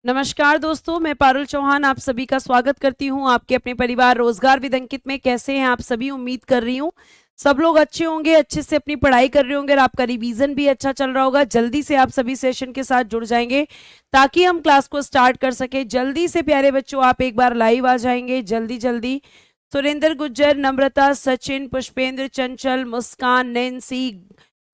नमस्कार दोस्तों, मैं पारुल चौहान आप सभी का स्वागत करती हूं आपके अपने परिवार रोजगार विद अंकित में। कैसे हैं आप सभी? उम्मीद कर रही हूं सब लोग अच्छे होंगे, अच्छे से अपनी पढ़ाई कर रहे होंगे और आपका रिवीजन भी अच्छा चल रहा होगा। जल्दी से आप सभी सेशन के साथ जुड़ जाएंगे ताकि हम क्लास को स्टार्ट कर सके। जल्दी से प्यारे बच्चों आप एक बार लाइव आ जाएंगे जल्दी जल्दी। सुरेंद्र गुज्जर, नम्रता, सचिन, पुष्पेंद्र, चंचल, मुस्कान, नैन्सी,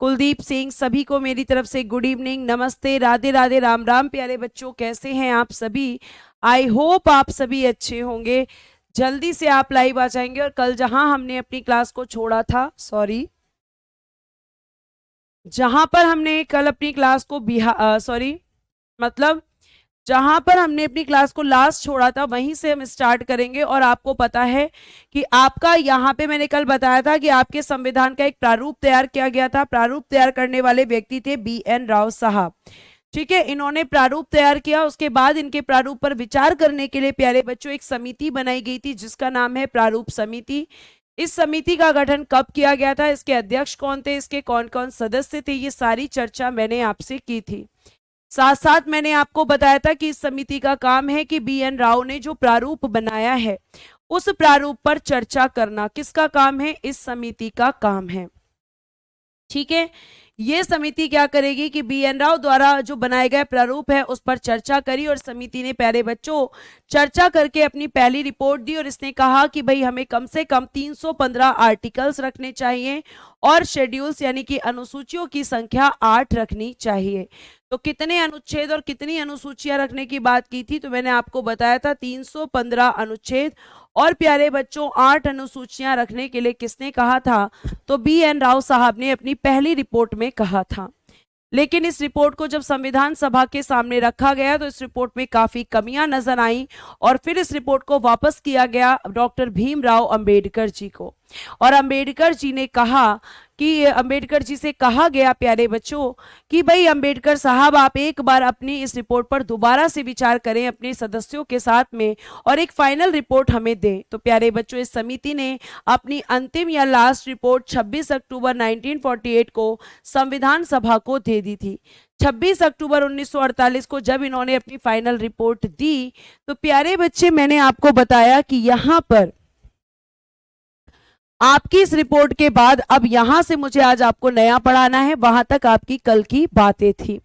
कुलदीप सिंह, सभी को मेरी तरफ से गुड इवनिंग, नमस्ते, राधे राधे, राम राम। प्यारे बच्चों कैसे हैं आप सभी? आई होप आप सभी अच्छे होंगे। जल्दी से आप लाइव आ जाएंगे। और कल जहां हमने अपनी क्लास को छोड़ा था, जहां पर हमने कल अपनी क्लास को मतलब जहां पर हमने अपनी क्लास को लास्ट छोड़ा था वहीं से हम स्टार्ट करेंगे। और आपको पता है कि आपका यहाँ पे मैंने कल बताया था कि आपके संविधान का एक प्रारूप तैयार किया गया था। प्रारूप तैयार करने वाले व्यक्ति थे BN राव साहब। ठीक है, इन्होंने प्रारूप तैयार किया। उसके बाद इनके प्रारूप पर विचार करने के लिए प्यारे बच्चों एक समिति बनाई गई थी जिसका नाम है प्रारूप समिति। इस समिति का गठन कब किया गया था, इसके अध्यक्ष कौन थे, इसके कौन कौन सदस्य थे, ये सारी चर्चा मैंने आपसे की थी। साथ साथ मैंने आपको बताया था कि इस समिति का काम है कि BN राव ने जो प्रारूप बनाया है उस प्रारूप पर चर्चा करना। किसका काम है? इस समिति का काम है। ठीक है, ये समिति क्या करेगी कि BN राव द्वारा जो बनाया गया प्रारूप है उस पर चर्चा करी। और समिति ने प्यारे बच्चों चर्चा करके अपनी पहली रिपोर्ट दी और इसने कहा कि भाई हमें कम से कम 315 आर्टिकल्स रखने चाहिए और शेड्यूल्स यानी कि अनुसूचियों की संख्या 8 रखनी चाहिए। तो कितने अनुच्छेद और कितनी अनुसूचियां रखने की बात की थी? तो मैंने आपको बताया था 315 अनुच्छेद और प्यारे बच्चों 8 अनुसूचियां रखने के लिए किसने कहा था? तो BN राव साहब ने अपनी पहली रिपोर्ट में कहा था। लेकिन इस रिपोर्ट को जब संविधान सभा के सामने रखा गया तो इस रिपोर्ट में काफी कमियां नजर आईं और फिर इस रिपोर्ट को वापस किया गया डॉक्टर भीमराव अंबेडकर जी को। और अंबेडकर जी ने कहा कि अंबेडकर जी से कहा गया प्यारे बच्चों कि भाई अंबेडकर साहब आप एक बार अपनी इस रिपोर्ट पर दोबारा से विचार करें अपने सदस्यों के साथ में और एक फाइनल रिपोर्ट हमें दें। तो प्यारे बच्चों इस समिति ने अपनी अंतिम या लास्ट रिपोर्ट 26 अक्टूबर 1948 को संविधान सभा को दे दी थी। 26 अक्टूबर 1948 को जब इन्होंने अपनी फाइनल रिपोर्ट दी तो प्यारे बच्चे मैंने आपको बताया कि यहां पर आपकी इस रिपोर्ट के बाद अब यहां से मुझे आज आपको नया पढ़ाना है, वहां तक आपकी कल की बातें थी।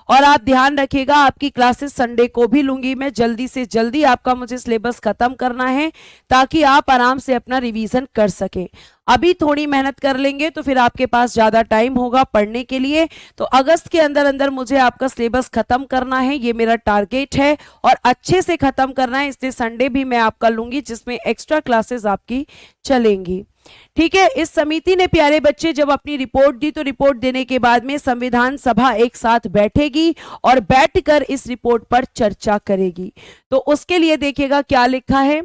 और आप ध्यान रखिएगा आपकी क्लासेस संडे को भी लूंगी मैं। जल्दी से जल्दी आपका मुझे सिलेबस खत्म करना है ताकि आप आराम से अपना रिवीजन कर सके। अभी थोड़ी मेहनत कर लेंगे तो फिर आपके पास ज्यादा टाइम होगा पढ़ने के लिए। तो अगस्त के अंदर अंदर मुझे आपका सिलेबस खत्म करना है, ये मेरा टारगेट है और अच्छे से खत्म करना है। इसलिए संडे भी मैं आपका लूंगी जिसमें एक्स्ट्रा क्लासेस आपकी चलेंगी। ठीक है, इस समिति ने प्यारे बच्चे जब अपनी रिपोर्ट दी तो रिपोर्ट देने के बाद में संविधान सभा एक साथ बैठेगी और बैठकर इस रिपोर्ट पर चर्चा करेगी। तो उसके लिए देखिएगा क्या लिखा है।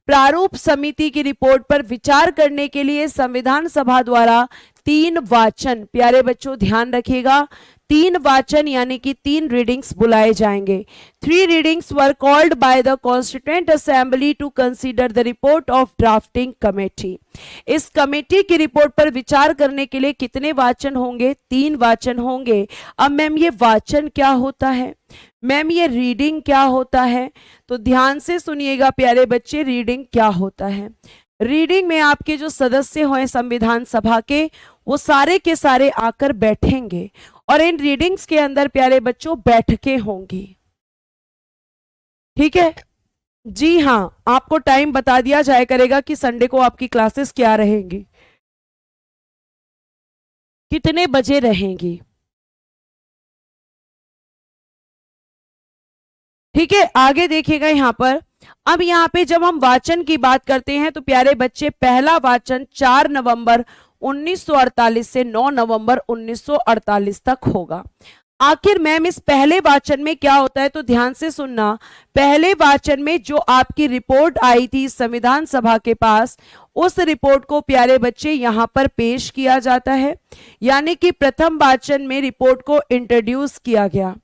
प्रारूप समिति की रिपोर्ट पर विचार करने के लिए संविधान सभा द्वारा 3 वाचन, प्यारे बच्चों ध्यान रखिएगा, 3 वाचन यानी कि 3 रीडिंग्स बुलाए जाएंगे। 3 readings were called by the constituent assembly to consider the report of drafting committee. इस कमेटी की रिपोर्ट पर विचार करने के लिए कितने वाचन होंगे? 3 वाचन होंगे। अब मैम ये वाचन क्या होता है? मैम ये रीडिंग क्या होता है? तो ध्यान से सुनिएगा प्यारे बच्चे, रीडिंग क्या होता है। रीडिंग में आपके जो सदस्य हैं संविधान सभा के वो सारे के सारे आकर बैठेंगे और इन रीडिंग्स के अंदर प्यारे बच्चों बैठकें होंगी। ठीक है जी हाँ, आपको टाइम बता दिया जाया करेगा कि संडे को आपकी क्लासेस क्या रहेंगी, कितने बजे रहेंगी। ठीक है, आगे देखिएगा यहां पर। अब यहाँ पे जब हम वाचन की बात करते हैं तो प्यारे बच्चे पहला वाचन 4 नवंबर 1948 से 9 नवंबर 1948 तक होगा। आखिर मैम इस पहले वाचन में क्या होता है? तो ध्यान से सुनना। पहले वाचन में जो आपकी रिपोर्ट आई थी संविधान सभा के पास उस रिपोर्ट को प्यारे बच्चे यहां पर पेश किया जाता है। यानी कि प्रथम वाचन में रिपोर्ट को इंट्रोड्यूस किया गया।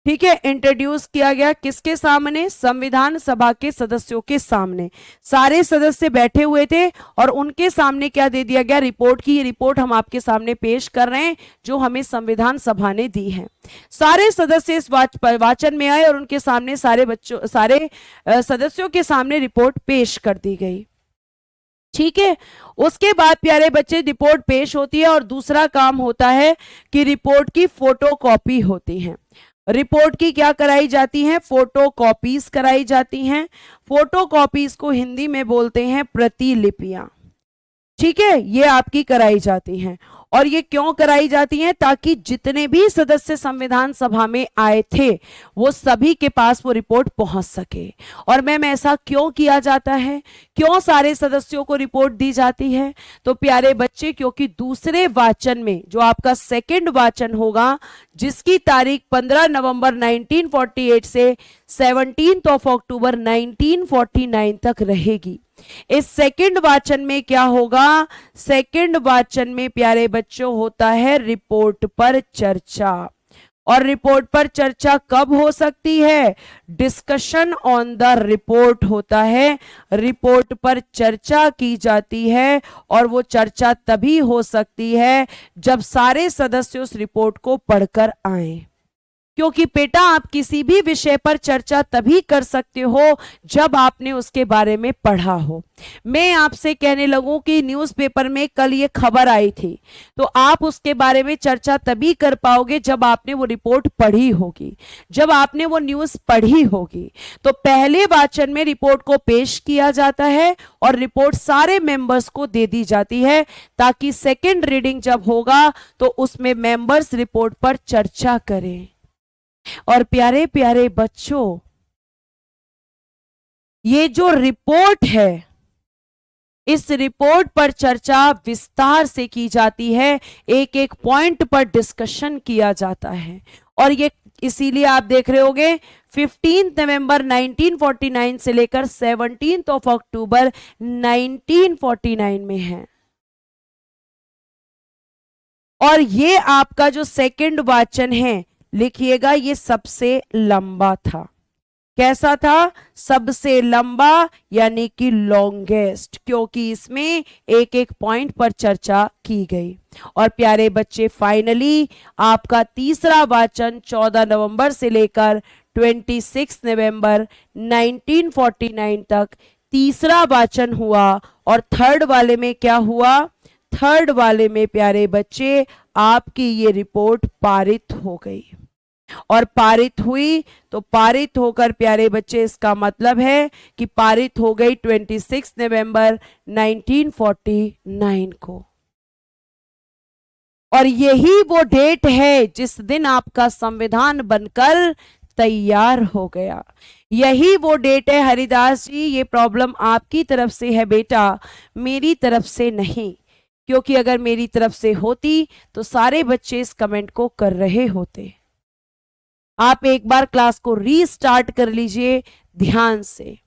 ठीक है, इंट्रोड्यूस किया गया किसके सामने? संविधान सभा के सदस्यों के सामने। सारे सदस्य बैठे हुए थे और उनके सामने क्या दे दिया गया? रिपोर्ट की। ये रिपोर्ट हम आपके सामने पेश कर रहे हैं जो हमें संविधान सभा ने दी है। सारे सदस्य इस वाचन में आए और उनके सामने सारे सदस्यों के सामने रिपोर्ट पेश कर दी गई। ठीक है, उसके बाद प्यारे बच्चे रिपोर्ट पेश होती है और दूसरा काम होता है कि रिपोर्ट की फोटोकॉपी होती है। रिपोर्ट की क्या कराई जाती है? फोटो कॉपीज कराई जाती हैं। फोटो कॉपीज को हिंदी में बोलते हैं प्रतिलिपियां। ठीक है, ये आपकी कराई जाती हैं। और ये क्यों कराई जाती हैं? ताकि जितने भी सदस्य संविधान सभा में आए थे वो सभी के पास वो रिपोर्ट पहुंच सके। और मैम ऐसा क्यों किया जाता है? क्यों सारे सदस्यों को रिपोर्ट दी जाती है? तो प्यारे बच्चे, क्योंकि दूसरे वाचन में जो आपका सेकंड वाचन होगा, जिसकी तारीख 15 नवंबर 1948 से 17 अक्टूबर 1949 तक रहेगी, इस सेकंड वाचन में क्या होगा? सेकंड वाचन में प्यारे बच्चों होता है रिपोर्ट पर चर्चा। और रिपोर्ट पर चर्चा कब हो सकती है? डिस्कशन ऑन द रिपोर्ट होता है, रिपोर्ट पर चर्चा की जाती है। और वो चर्चा तभी हो सकती है जब सारे सदस्य उस रिपोर्ट को पढ़कर आए। क्योंकि बेटा, आप किसी भी विषय पर चर्चा तभी कर सकते हो जब आपने उसके बारे में पढ़ा हो। मैं आपसे कहने लगूं कि न्यूज़पेपर में कल ये खबर आई थी, तो आप उसके बारे में चर्चा तभी कर पाओगे जब आपने वो रिपोर्ट पढ़ी होगी, जब आपने वो न्यूज़ पढ़ी होगी। तो पहले वाचन में रिपोर्ट को पेश किया जाता है और रिपोर्ट सारे मेंबर्स को दे दी जाती है, ताकि सेकेंड रीडिंग जब होगा तो उसमें मेंबर्स रिपोर्ट पर चर्चा करें। और प्यारे प्यारे बच्चों, ये जो रिपोर्ट है, इस रिपोर्ट पर चर्चा विस्तार से की जाती है, एक एक पॉइंट पर डिस्कशन किया जाता है। और ये इसीलिए आप देख रहे होंगे 15 नवंबर 1949 से लेकर 17 अक्टूबर 1949 में है। और ये आपका जो सेकंड वाचन है, लिखिएगा, ये सबसे लंबा था। कैसा था? सबसे लंबा, यानी कि लॉन्गेस्ट, क्योंकि इसमें एक एक पॉइंट पर चर्चा की गई। और प्यारे बच्चे, फाइनली आपका तीसरा वाचन 14 नवंबर से लेकर 26 नवंबर 1949 तक तीसरा वाचन हुआ। और थर्ड वाले में क्या हुआ? थर्ड वाले में प्यारे बच्चे आपकी ये रिपोर्ट पारित हो गई। और पारित हुई तो पारित होकर प्यारे बच्चे, इसका मतलब है कि पारित हो गई 26 नवंबर 1949 को। और यही वो डेट है जिस दिन आपका संविधान बनकर तैयार हो गया। यही वो डेट है। हरिदास जी, ये प्रॉब्लम आपकी तरफ से है बेटा, मेरी तरफ से नहीं। क्योंकि अगर मेरी तरफ से होती तो सारे बच्चे इस कमेंट को कर रहे होते। आप एक बार क्लास को रीस्टार्ट कर लीजिए ध्यान से,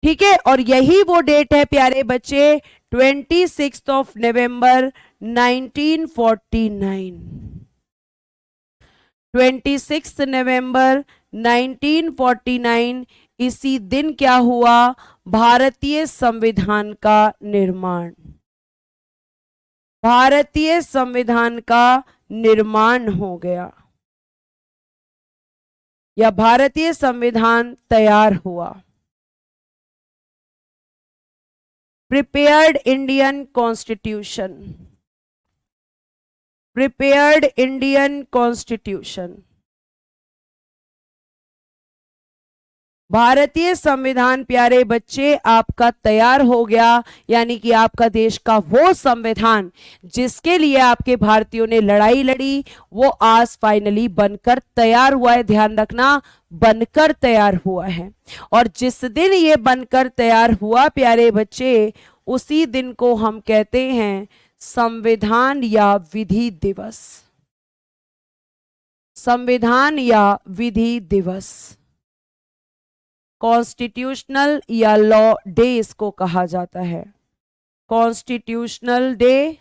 ठीक है। और यही वो डेट है प्यारे बच्चे, 26 नवंबर 1949। 26 नवंबर 1949, इसी दिन क्या हुआ? भारतीय संविधान का निर्माण। भारतीय संविधान का निर्माण हो गया, या भारतीय संविधान तैयार हुआ। Prepared Indian constitution. Prepared Indian constitution. भारतीय संविधान प्यारे बच्चे आपका तैयार हो गया, यानी कि आपका देश का वो संविधान जिसके लिए आपके भारतीयों ने लड़ाई लड़ी, वो आज फाइनली बनकर तैयार हुआ है। ध्यान रखना, बनकर तैयार हुआ है। और जिस दिन ये बनकर तैयार हुआ प्यारे बच्चे, उसी दिन को हम कहते हैं संविधान या विधि दिवस। संविधान या विधि दिवस, कॉन्स्टिट्यूशनल या लॉ डे इसको कहा जाता है। कॉन्स्टिट्यूशनल डे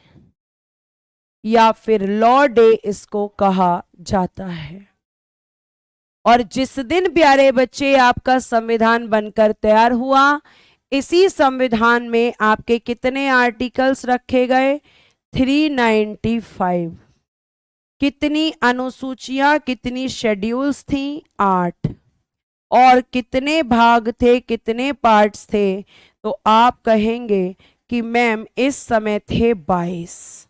या फिर लॉ डे इसको कहा जाता है। और जिस दिन प्यारे बच्चे आपका संविधान बनकर तैयार हुआ, इसी संविधान में आपके कितने आर्टिकल्स रखे गए? 395। कितनी अनुसूचियां, कितनी शेड्यूल्स थी? 8। और कितने भाग थे, कितने पार्ट्स थे? तो आप कहेंगे कि मैम इस समय थे 22।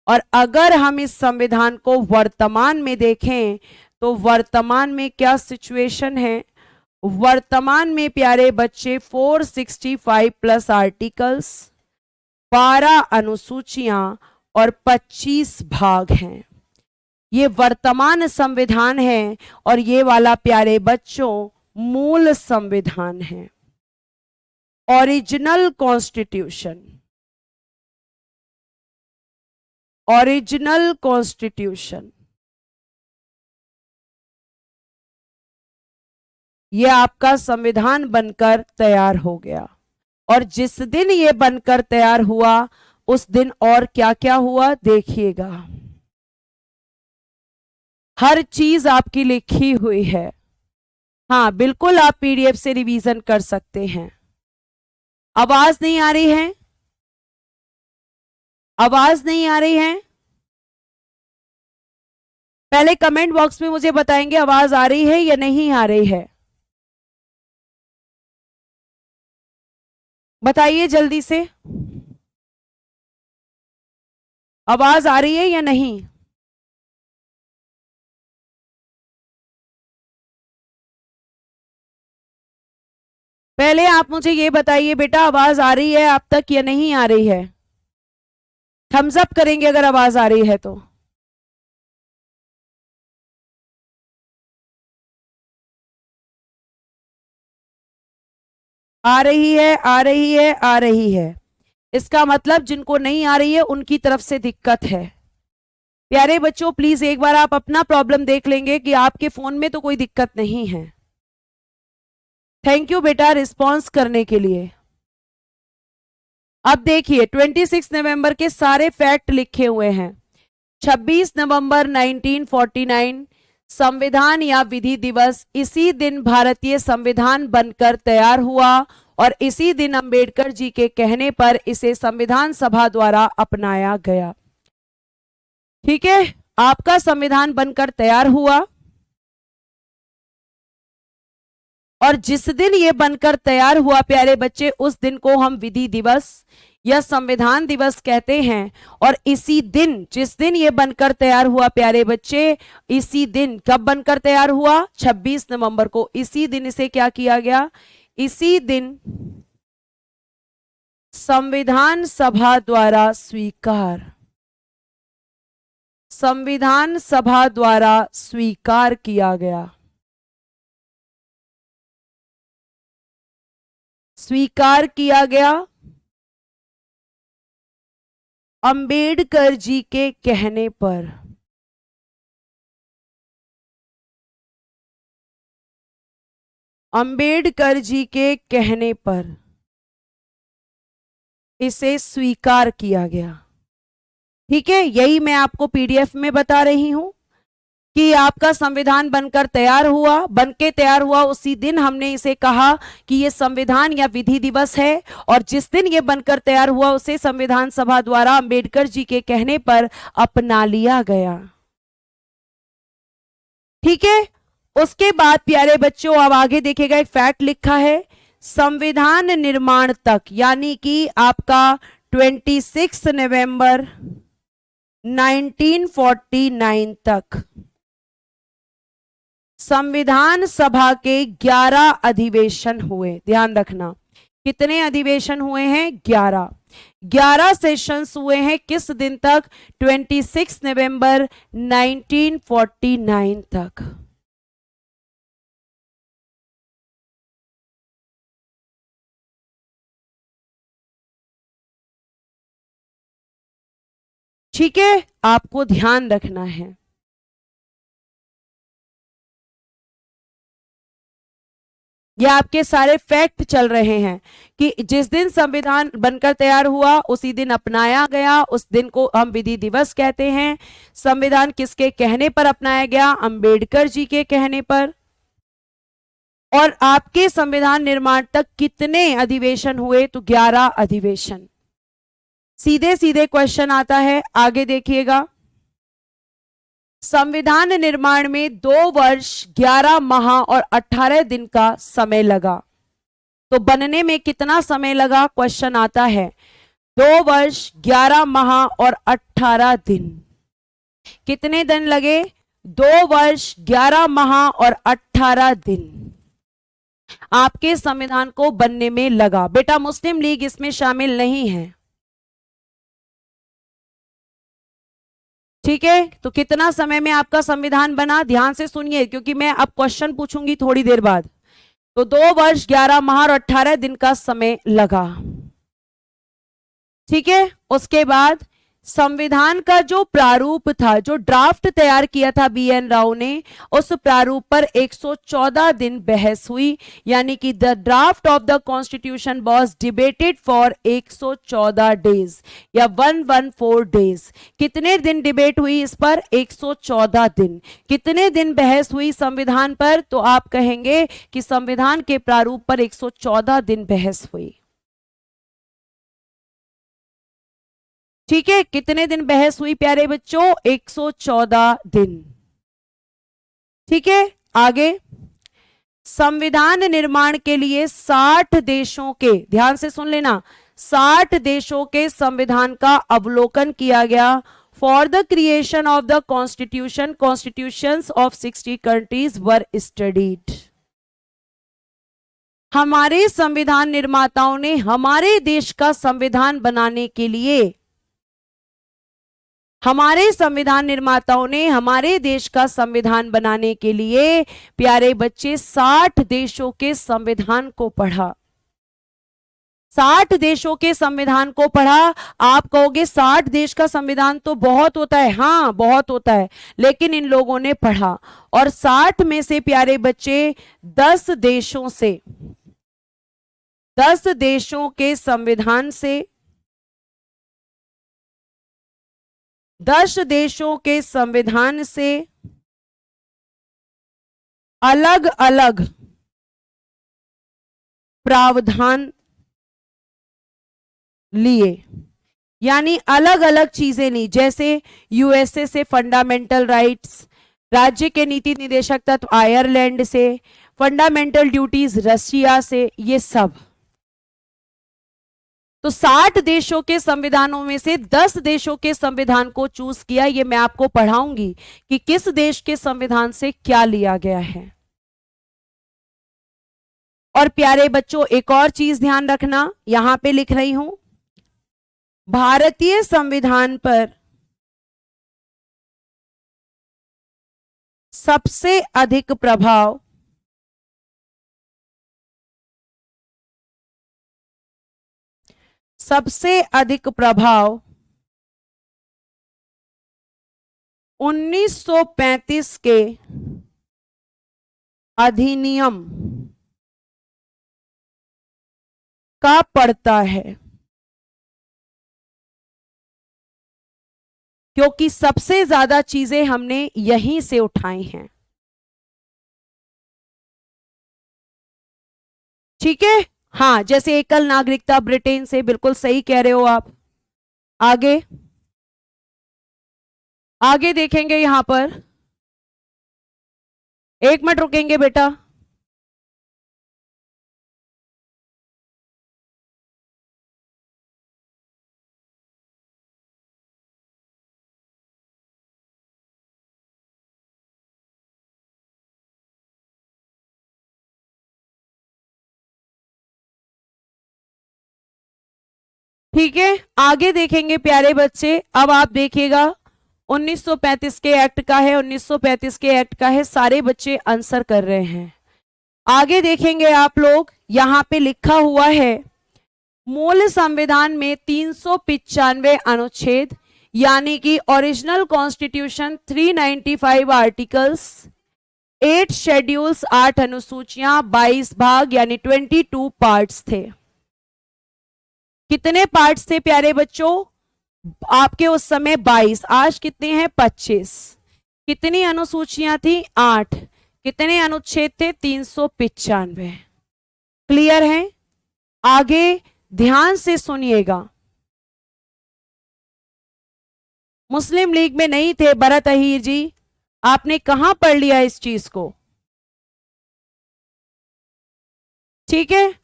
और अगर हम इस संविधान को वर्तमान में देखें तो वर्तमान में क्या सिचुएशन है? वर्तमान में प्यारे बच्चे 465 प्लस आर्टिकल्स, 12 अनुसूचियां और 25 भाग हैं। ये वर्तमान संविधान है और ये वाला प्यारे बच्चों मूल संविधान है, ओरिजिनल कॉन्स्टिट्यूशन। ओरिजिनल कॉन्स्टिट्यूशन ये आपका संविधान बनकर तैयार हो गया। और जिस दिन ये बनकर तैयार हुआ उस दिन और क्या क्या हुआ देखिएगा। हर चीज आपकी लिखी हुई है। हाँ बिल्कुल, आप पीडीएफ से रिवीजन कर सकते हैं। आवाज नहीं आ रही है? आवाज नहीं आ रही है? पहले कमेंट बॉक्स में मुझे बताएंगे आवाज आ रही है या नहीं आ रही है। बताइए जल्दी से, आवाज आ रही है या नहीं? पहले आप मुझे ये बताइए बेटा, आवाज आ रही है आप तक या नहीं आ रही है? थम्स अप करेंगे अगर आवाज आ रही है तो। आ रही है, आ रही है, आ रही है। इसका मतलब जिनको नहीं आ रही है उनकी तरफ से दिक्कत है। प्यारे बच्चों प्लीज एक बार आप अपना प्रॉब्लम देख लेंगे कि आपके फोन में तो कोई दिक्कत नहीं है। थैंक यू बेटा रिस्पॉन्स करने के लिए। अब देखिए 26 नवंबर के सारे फैक्ट लिखे हुए हैं। 26 नवंबर 1949 संविधान या विधि दिवस, इसी दिन भारतीय संविधान बनकर तैयार हुआ और इसी दिन अंबेडकर जी के कहने पर इसे संविधान सभा द्वारा अपनाया गया। ठीक है, आपका संविधान बनकर तैयार हुआ और जिस दिन ये बनकर तैयार हुआ प्यारे बच्चे उस दिन को हम विधि दिवस या संविधान दिवस कहते हैं। और इसी दिन, जिस दिन ये बनकर तैयार हुआ प्यारे बच्चे, इसी दिन कब बनकर तैयार हुआ? 26 नवंबर को। इसी दिन इसे क्या किया गया? इसी दिन संविधान सभा द्वारा स्वीकार, संविधान सभा द्वारा स्वीकार किया गया। स्वीकार किया गया अंबेडकर जी के कहने पर। अंबेडकर जी के कहने पर इसे स्वीकार किया गया। ठीक है, यही मैं आपको पीडीएफ में बता रही हूं कि आपका संविधान बनकर तैयार हुआ, बनके तैयार हुआ उसी दिन हमने इसे कहा कि ये संविधान या विधि दिवस है। और जिस दिन ये बनकर तैयार हुआ उसे संविधान सभा द्वारा अंबेडकर जी के कहने पर अपना लिया गया। ठीक है, उसके बाद प्यारे बच्चों अब आगे देखिएगा, एक फैक्ट लिखा है संविधान निर्माण तक, यानी कि आपका 26 नवंबर 1949 तक संविधान सभा के 11 अधिवेशन हुए। ध्यान रखना, कितने अधिवेशन हुए हैं? 11। 11 सेशंस हुए हैं। किस दिन तक? 26 नवंबर 1949 तक। ठीक है, आपको ध्यान रखना है। ये आपके सारे फैक्ट चल रहे हैं कि जिस दिन संविधान बनकर तैयार हुआ उसी दिन अपनाया गया, उस दिन को हम विधि दिवस कहते हैं। संविधान किसके कहने पर अपनाया गया? अंबेडकर जी के कहने पर। और आपके संविधान निर्माण तक कितने अधिवेशन हुए? तो 11 अधिवेशन। सीधे सीधे क्वेश्चन आता है, आगे देखिएगा। संविधान निर्माण में 2 वर्ष 11 माह और 18 दिन का समय लगा। तो बनने में कितना समय लगा? क्वेश्चन आता है 2 वर्ष 11 माह और 18 दिन। कितने दिन लगे? 2 वर्ष 11 माह और 18 दिन आपके संविधान को बनने में लगा। बेटा मुस्लिम लीग इसमें शामिल नहीं है, ठीक है। तो कितना समय में आपका संविधान बना? ध्यान से सुनिए क्योंकि मैं अब क्वेश्चन पूछूंगी थोड़ी देर बाद। तो 2 वर्ष 11 माह और 18 दिन का समय लगा, ठीक है। उसके बाद संविधान का जो प्रारूप था, जो ड्राफ्ट तैयार किया था BN राव ने, उस प्रारूप पर 114 दिन बहस हुई, यानी कि the draft of the constitution was debated for 114 days या 114 डेज। कितने दिन डिबेट हुई इस पर? 114 दिन। कितने दिन बहस हुई संविधान पर? तो आप कहेंगे कि संविधान के प्रारूप पर 114 दिन बहस हुई, ठीक है। कितने दिन बहस हुई प्यारे बच्चों? 114 दिन, ठीक है। आगे, संविधान निर्माण के लिए 60 देशों के, ध्यान से सुन लेना, 60 देशों के संविधान का अवलोकन किया गया। For the creation of the constitution, constitutions of 60 countries were studied. हमारे संविधान निर्माताओं ने हमारे देश का संविधान बनाने के लिए, हमारे संविधान निर्माताओं ने हमारे देश का संविधान बनाने के लिए प्यारे बच्चे 60 देशों के संविधान को पढ़ा। 60 देशों के संविधान को पढ़ा। आप कहोगे 60 देश का संविधान तो बहुत होता है। हाँ बहुत होता है, लेकिन इन लोगों ने पढ़ा और 60 में से प्यारे बच्चे 10 देशों से, 10 देशों के संविधान से, 10 देशों के संविधान से अलग अलग प्रावधान लिए, यानी अलग अलग चीजें ली। जैसे USA से फंडामेंटल राइट्स, राज्य के नीति निदेशक तत्व आयरलैंड से, फंडामेंटल ड्यूटीज रशिया से, ये सब। तो 60 देशों के संविधानों में से 10 देशों के संविधान को चूज किया। ये मैं आपको पढ़ाऊंगी कि किस देश के संविधान से क्या लिया गया है। और प्यारे बच्चों एक और चीज ध्यान रखना, यहां पे लिख रही हूं, भारतीय संविधान पर सबसे अधिक प्रभाव सबसे अधिक प्रभाव 1935 के अधिनियम का पड़ता है, क्योंकि सबसे ज्यादा चीजें हमने यहीं से उठाई हैं, ठीक है। हाँ, जैसे एकल नागरिकता ब्रिटेन से, बिल्कुल सही कह रहे हो आप। आगे आगे देखेंगे, यहां पर 1 मिनट रुकेंगे बेटा। ठीक है, आगे देखेंगे प्यारे बच्चे। अब आप देखिएगा 1935 के एक्ट का है, 1935 के एक्ट का है। सारे बच्चे आंसर कर रहे हैं। आगे देखेंगे आप लोग, यहां पे लिखा हुआ है मूल संविधान में 395 अनुच्छेद, यानी कि ओरिजिनल कॉन्स्टिट्यूशन 395 आर्टिकल्स, 8 शेड्यूल्स, 8 अनुसूचियां, 22 भाग यानी 22 पार्ट्स थे। कितने पार्ट्स थे प्यारे बच्चों? आपके उस समय 22, आज कितने हैं? 25। कितनी अनुसूचियां थी? 8। कितने अनुच्छेद थे? 395। क्लियर है? आगे ध्यान से सुनिएगा। मुस्लिम लीग में नहीं थे भरत अहीर जी, आपने कहां पढ़ लिया इस चीज को? ठीक है।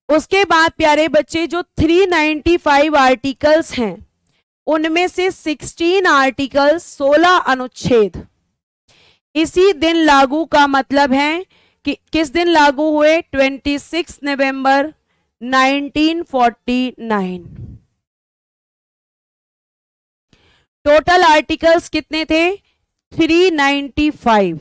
उसके बाद प्यारे बच्चे जो 395 आर्टिकल्स हैं उनमें से 16 आर्टिकल्स 16 अनुच्छेद इसी दिन लागू का मतलब है कि किस दिन लागू हुए? 26 नवंबर 1949। टोटल आर्टिकल्स कितने थे? 395,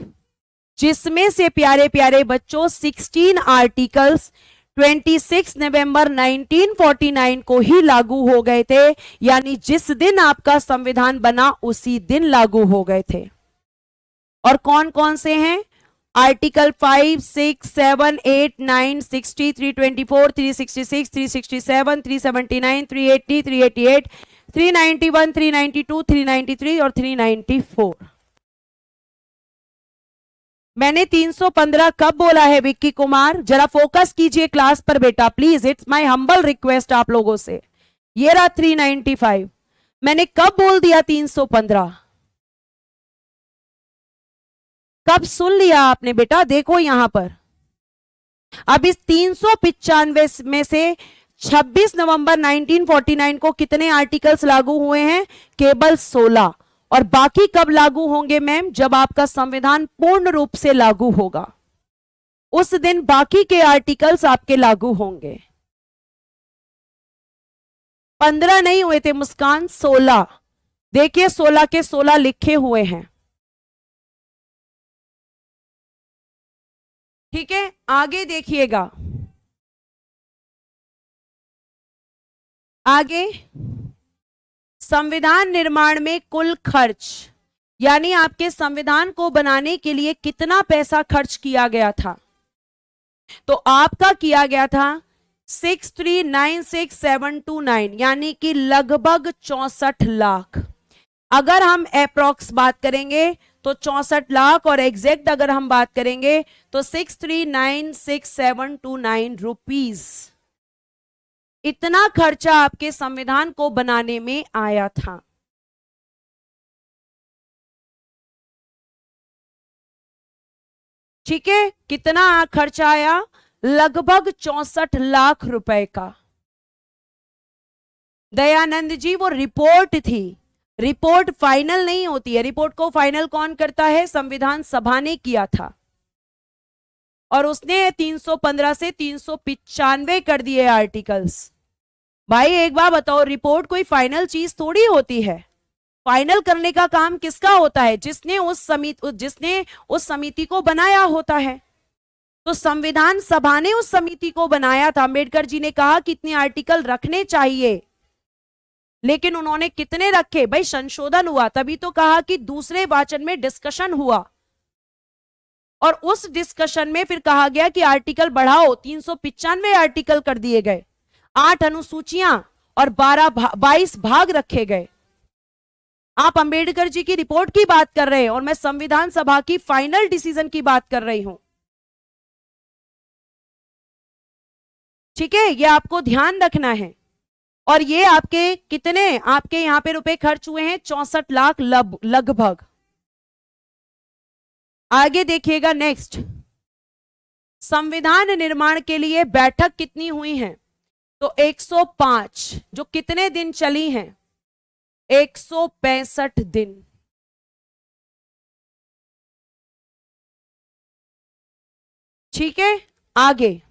जिसमें से प्यारे प्यारे बच्चों 16 आर्टिकल्स 26 नवंबर 1949 को ही लागू हो गए थे, यानी जिस दिन आपका संविधान बना उसी दिन लागू हो गए थे। और कौन कौन से हैं? आर्टिकल 5, 6, 7, 8, 9, 60, 324, 366, 367, 379, 380, 388, 391, 392, 393 और 394। मैंने 315 कब बोला है विक्की कुमार? जरा फोकस कीजिए क्लास पर बेटा please, it's my humble request आप लोगों से। ये रहा 395, मैंने कब बोल दिया 315? कब सुन लिया आपने बेटा? देखो यहां पर अब इस 395 में से 26 नवंबर 1949 को कितने आर्टिकल्स लागू हुए हैं? केवल 16। और बाकी कब लागू होंगे मैम? जब आपका संविधान पूर्ण रूप से लागू होगा, उस दिन बाकी के आर्टिकल्स आपके लागू होंगे। 15 नहीं हुए थे मुस्कान, 16। देखिए 16 के 16 लिखे हुए हैं। ठीक है, आगे देखिएगा। आगे संविधान निर्माण में कुल खर्च, यानी आपके संविधान को बनाने के लिए कितना पैसा खर्च किया गया था? तो आपका किया गया था 6396729, यानी कि लगभग 64 लाख। अगर हम अप्रॉक्स बात करेंगे तो 64 लाख, और एग्जैक्ट अगर हम बात करेंगे तो 6396729 रुपीज। इतना खर्चा आपके संविधान को बनाने में आया था। ठीक है, कितना खर्चा आया? लगभग 64 लाख रुपए का। दयानंद जी वो रिपोर्ट थी, रिपोर्ट फाइनल नहीं होती है। रिपोर्ट को फाइनल कौन करता है? संविधान सभा ने किया था, और उसने 315 से 395 कर दिए आर्टिकल्स। भाई एक बार बताओ, रिपोर्ट कोई फाइनल चीज थोड़ी होती है। फाइनल करने का काम किसका होता है? जिसने उस समिति को बनाया होता है। तो संविधान सभा ने उस समिति को बनाया था। अंबेडकर जी ने कहा कितने आर्टिकल रखने चाहिए, लेकिन उन्होंने कितने रखे? भाई संशोधन हुआ तभी तो कहा कि दूसरे वाचन में डिस्कशन हुआ, और उस डिस्कशन में फिर कहा गया कि आर्टिकल बढ़ाओ। 395 आर्टिकल कर दिए गए, 8 अनुसूचियां और 22 भाग रखे गए। आप अंबेडकर जी की रिपोर्ट की बात कर रहे हैं और मैं संविधान सभा की फाइनल डिसीजन की बात कर रही हूं। ठीक है, ये आपको ध्यान रखना है। और ये आपके कितने, आपके यहां पे रुपए खर्च हुए हैं? 64 लाख लगभग। आगे देखिएगा नेक्स्ट, संविधान निर्माण के लिए बैठक कितनी हुई है? तो 105, जो कितने दिन चली हैं? 165 दिन। ठीक है, आगे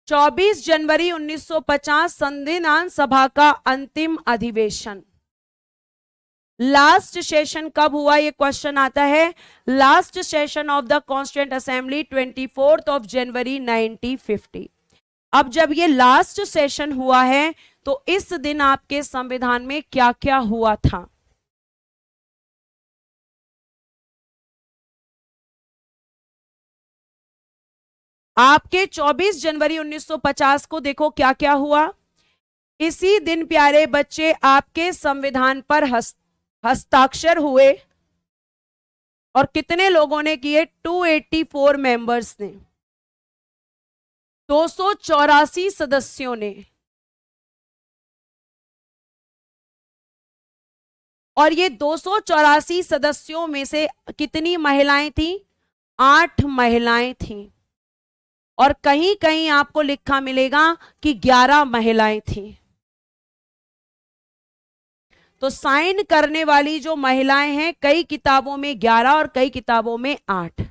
24 जनवरी 1950 संविधान सभा का अंतिम अधिवेशन। लास्ट सेशन कब हुआ? ये क्वेश्चन आता है। Last session of the constituent assembly 24 जनवरी 1950। अब जब ये लास्ट सेशन हुआ है तो इस दिन आपके संविधान में क्या क्या हुआ था? आपके 24 जनवरी 1950 को देखो क्या क्या हुआ। इसी दिन प्यारे बच्चे आपके संविधान पर हस्ताक्षर हुए, और कितने लोगों ने किए? 284 मेंबर्स ने, 284 सदस्यों ने। और ये 284 सदस्यों में से कितनी महिलाएं थी? 8 महिलाएं थी। और कहीं कहीं आपको लिखा मिलेगा कि 11 महिलाएं थी। तो साइन करने वाली जो महिलाएं हैं, कई किताबों में 11 और कई किताबों में 8,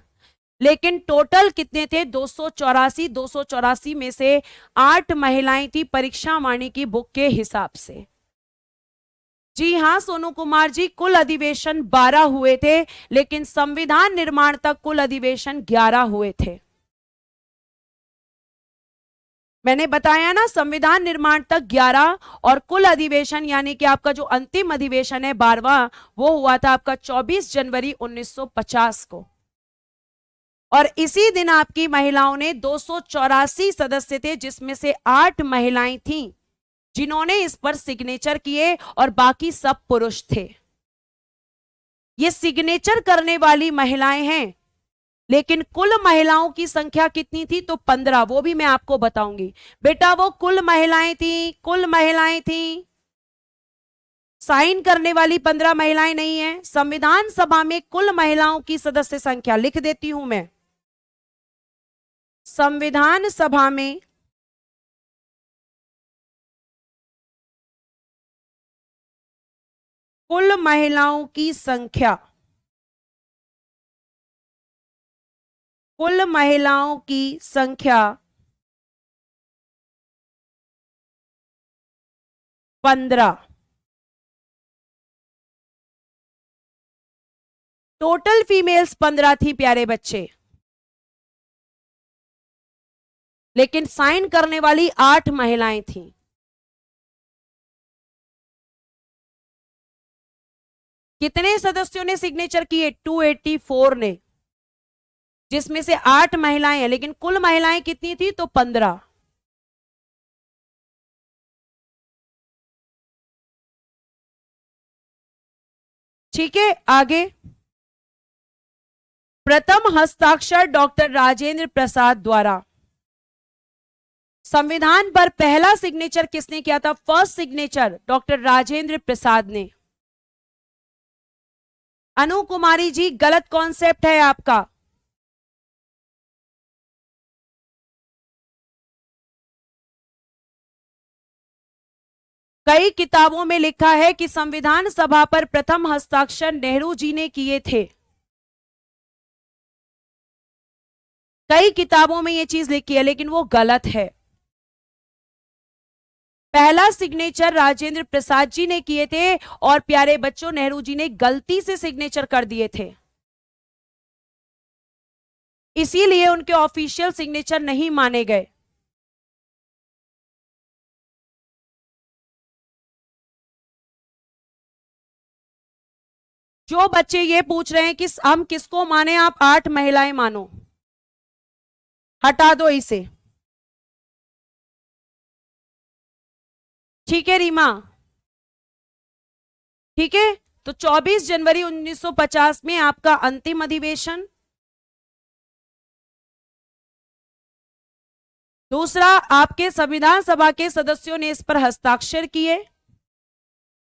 लेकिन टोटल कितने थे? 284। 284 में से 8 महिलाएं थी परीक्षा वाणी की बुक के हिसाब से। जी हां सोनू कुमार जी, कुल अधिवेशन 12 हुए थे, लेकिन संविधान निर्माण तक कुल अधिवेशन 11 हुए थे। मैंने बताया ना, संविधान निर्माण तक 11 और कुल अधिवेशन यानी कि आपका जो अंतिम अधिवेशन है 12वां, वो हुआ था आपका 24 जनवरी 1950 को। और इसी दिन आपकी महिलाओं ने 284 सदस्य थे, जिसमें से 8 महिलाएं थीं जिन्होंने इस पर सिग्नेचर किए और बाकी सब पुरुष थे। ये सिग्नेचर करने वाली महिलाएं हैं, लेकिन कुल महिलाओं की संख्या कितनी थी? तो 15। वो भी मैं आपको बताऊंगी बेटा। वो कुल महिलाएं थी, कुल महिलाएं थी, साइन करने वाली 15 महिलाएं नहीं है। संविधान सभा में कुल महिलाओं की सदस्य संख्या लिख देती हूं मैं। संविधान सभा में कुल महिलाओं की संख्या, कुल महिलाओं की संख्या 15। टोटल फीमेल्स 15 थी प्यारे बच्चे, लेकिन साइन करने वाली 8 महिलाएं थीं। कितने सदस्यों ने सिग्नेचर किए? 284 ने, जिसमें से 8 महिलाएं हैं, लेकिन कुल महिलाएं कितनी थी? तो 15। ठीक है, आगे। प्रथम हस्ताक्षर डॉक्टर राजेंद्र प्रसाद द्वारा। संविधान पर पहला सिग्नेचर किसने किया था? First signature doctor Rajendra Prasad ने। अनु कुमारी जी, गलत कॉन्सेप्ट है आपका। कई किताबों में लिखा है कि संविधान सभा पर प्रथम हस्ताक्षर नेहरू जी ने किए थे। कई किताबों में यह चीज लिखी है, लेकिन वो गलत है। पहला सिग्नेचर राजेंद्र प्रसाद जी ने किए थे और प्यारे बच्चों नेहरू जी ने गलती से सिग्नेचर कर दिए थे, इसीलिए उनके ऑफिशियल सिग्नेचर नहीं माने गए। जो बच्चे ये पूछ रहे हैं कि हम किसको माने, आप 8 महिलाएं मानो, हटा दो इसे। ठीक है रीमा, ठीक है। तो 24 जनवरी 1950 में आपका अंतिम अधिवेशन। दूसरा, आपके संविधान सभा के सदस्यों ने इस पर हस्ताक्षर किए।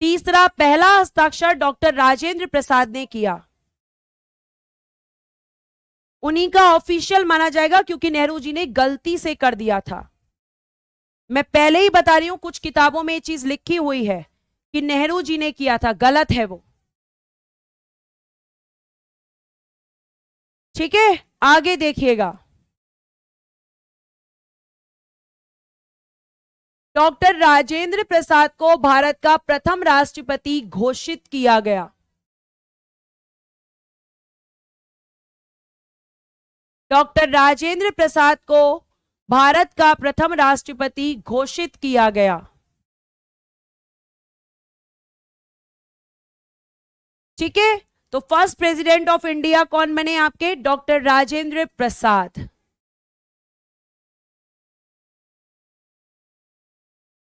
तीसरा, पहला हस्ताक्षर डॉक्टर राजेंद्र प्रसाद ने किया, उन्हीं का ऑफिशियल माना जाएगा, क्योंकि नेहरू जी ने गलती से कर दिया था। मैं पहले ही बता रही हूं, कुछ किताबों में ये चीज लिखी हुई है कि नेहरू जी ने किया था, गलत है वो। ठीक है, आगे देखिएगा। डॉक्टर राजेंद्र प्रसाद को भारत का प्रथम राष्ट्रपति घोषित किया गया। डॉक्टर राजेंद्र प्रसाद को भारत का प्रथम राष्ट्रपति घोषित किया गया। ठीक है, तो फर्स्ट प्रेसिडेंट ऑफ इंडिया कौन बने आपके? डॉक्टर राजेंद्र प्रसाद।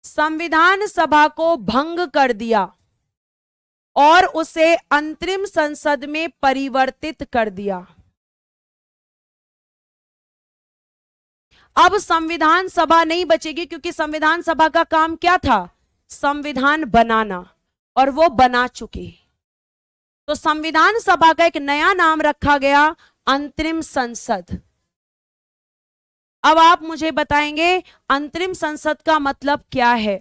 संविधान सभा को भंग कर दिया। और उसे अंतरिम संसद में परिवर्तित कर दिया। अब संविधान सभा नहीं बचेगी, क्योंकि संविधान सभा का काम क्या था? संविधान बनाना, और वो बना चुकी। तो संविधान सभा का एक नया नाम रखा गया, अंतरिम संसद। अब आप मुझे बताएंगे अंतरिम संसद का मतलब क्या है?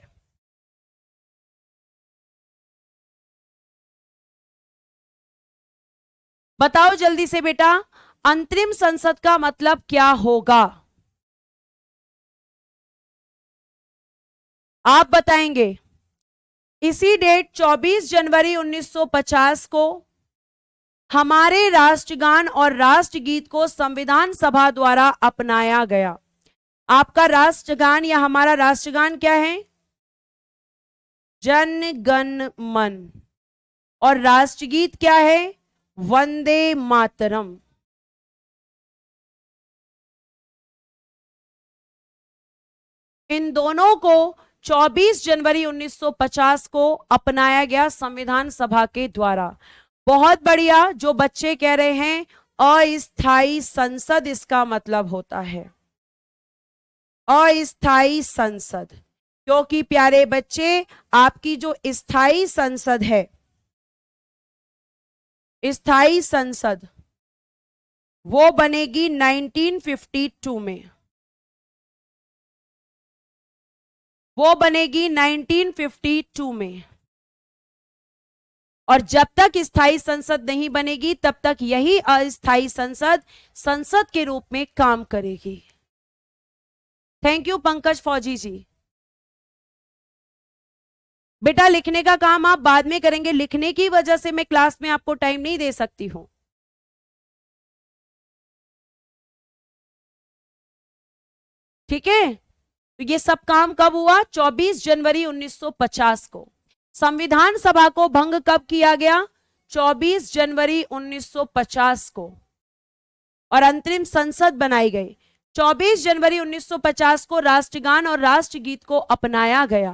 बताओ जल्दी से बेटा, अंतरिम संसद का मतलब क्या होगा? आप बताएंगे। इसी डेट 24 जनवरी 1950 को हमारे राष्ट्रगान और राष्ट्रगीत को संविधान सभा द्वारा अपनाया गया। आपका राष्ट्रगान या हमारा राष्ट्रगान क्या है? जन गण मन। और राष्ट्रगीत क्या है? वंदे मातरम। इन दोनों को 24 जनवरी 1950 को अपनाया गया संविधान सभा के द्वारा। बहुत बढ़िया। जो बच्चे कह रहे हैं अस्थाई संसद, इसका मतलब होता है अस्थाई संसद, क्योंकि प्यारे बच्चे आपकी जो स्थाई संसद है, स्थाई संसद, वो बनेगी 1952 में। वो बनेगी 1952 में। और जब तक स्थायी संसद नहीं बनेगी तब तक यही अस्थायी संसद संसद के रूप में काम करेगी। थैंक यू पंकज फौजी जी। बेटा लिखने का काम आप बाद में करेंगे, लिखने की वजह से मैं क्लास में आपको टाइम नहीं दे सकती हूं। ठीक है, तो ये सब काम कब हुआ? 24 जनवरी 1950 को। संविधान सभा को भंग कब किया गया? 24 जनवरी 1950 को। और अंतरिम संसद बनाई गई 24 जनवरी 1950 को। राष्ट्रगान और राष्ट्रगीत को अपनाया गया।